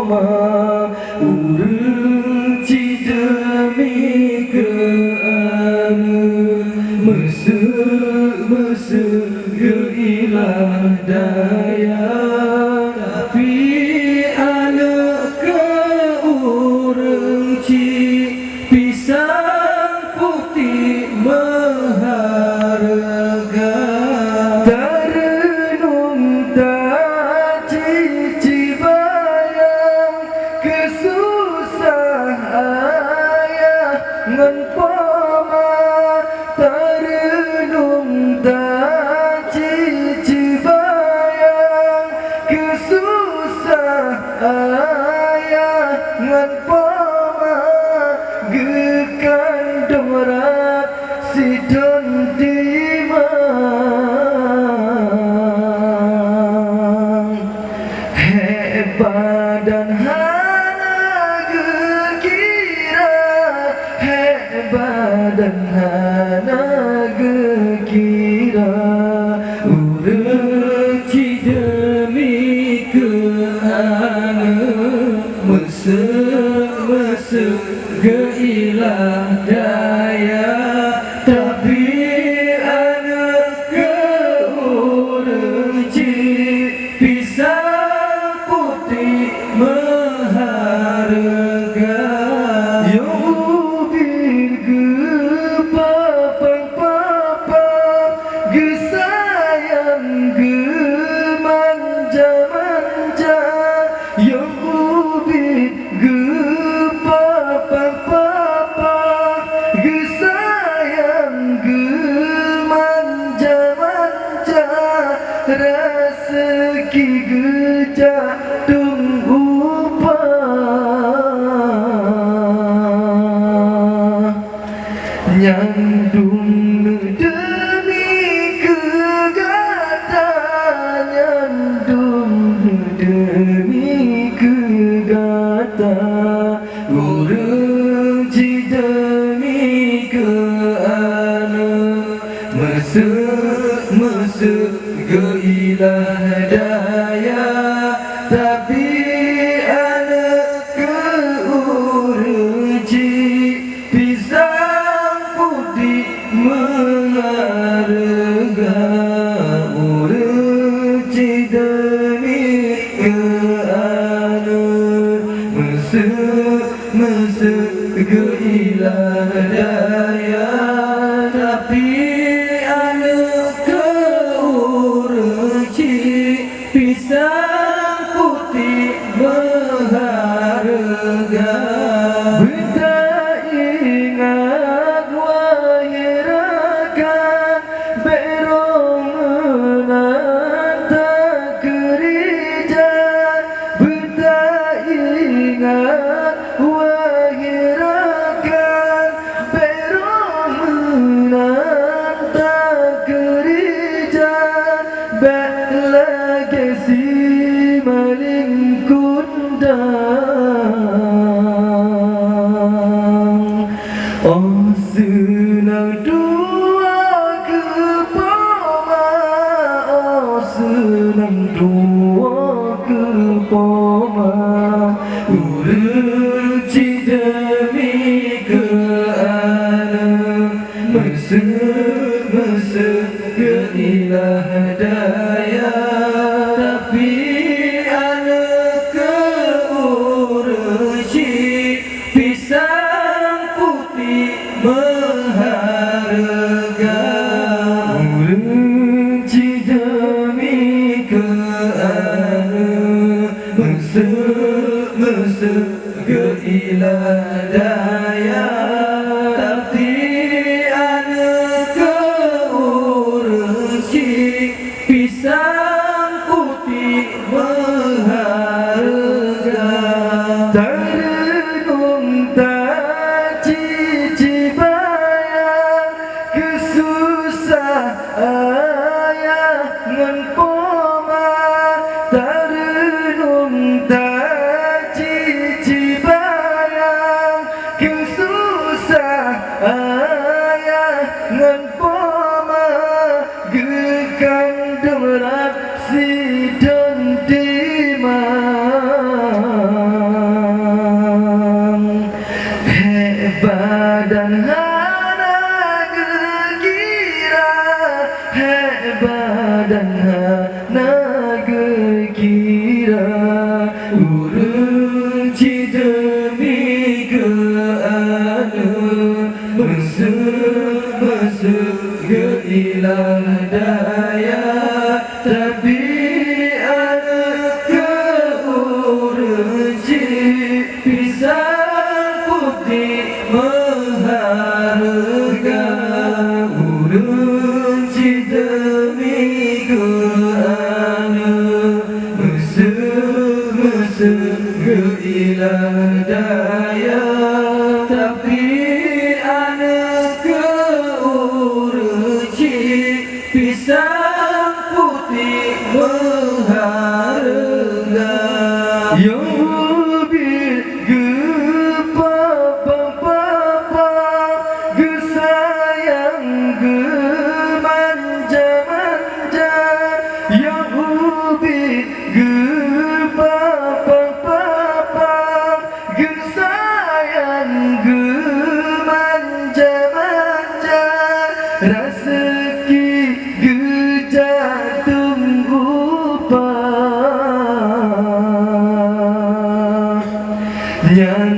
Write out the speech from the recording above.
poma urang cidemi ke anu meseu geilah daya tapi anak ke urang pisang putih maharga tarenung tak cici bayang kesusah ayah ngan poma tarenung tak cici bayang kesusah ayah ngan poma gekandung rat sidon dimang hebat dan hana gekira hebat dan hana gekira urang cidemi ke anu meseu geilah daya tapi anak ke urang pisang putih maharga yo ubin ke papang gesayang ge manja-manja yo ubin ge papang gesayang ge manja-manja rezeki gejatung upah nyandung demi kegata nyandung demi kegata urang cidemi ke anu meseu geilah daya tapi anak ke urang pisang putih maharga urang cidemi ke anu meseu geilah daya tapi anak ke urang pisang putih maharga benda ingat wahirakan berong menata kerja benda ingat wahirakan berong menata kerja lagi si maling kundang oh senang dua ke poma oh senang dua ke poma urang cidemi ke anu meseu geilah daya tapi anak ke urang pisang putih maharga urang cidemi ke anu meseu geilah daya tapi anak ke urang pisang putih maharga tarenung tak cici bayang kesusah ayah ngan poma tarenung tak cici bayang kesusah ayah ngan poma gekandung rat sidon dimang mesum hilang daya, tapi anak keuruci pisang putih mengharga uruci demi ke anak mesum hilang daya, tapi anak keuruci pisang putih mengharga. Yang lebih gepapa-papa gesayang gemanja-manja, yang lebih gepapa-papa gesayang gemanja-manja, raseki gejat tunggu pa yang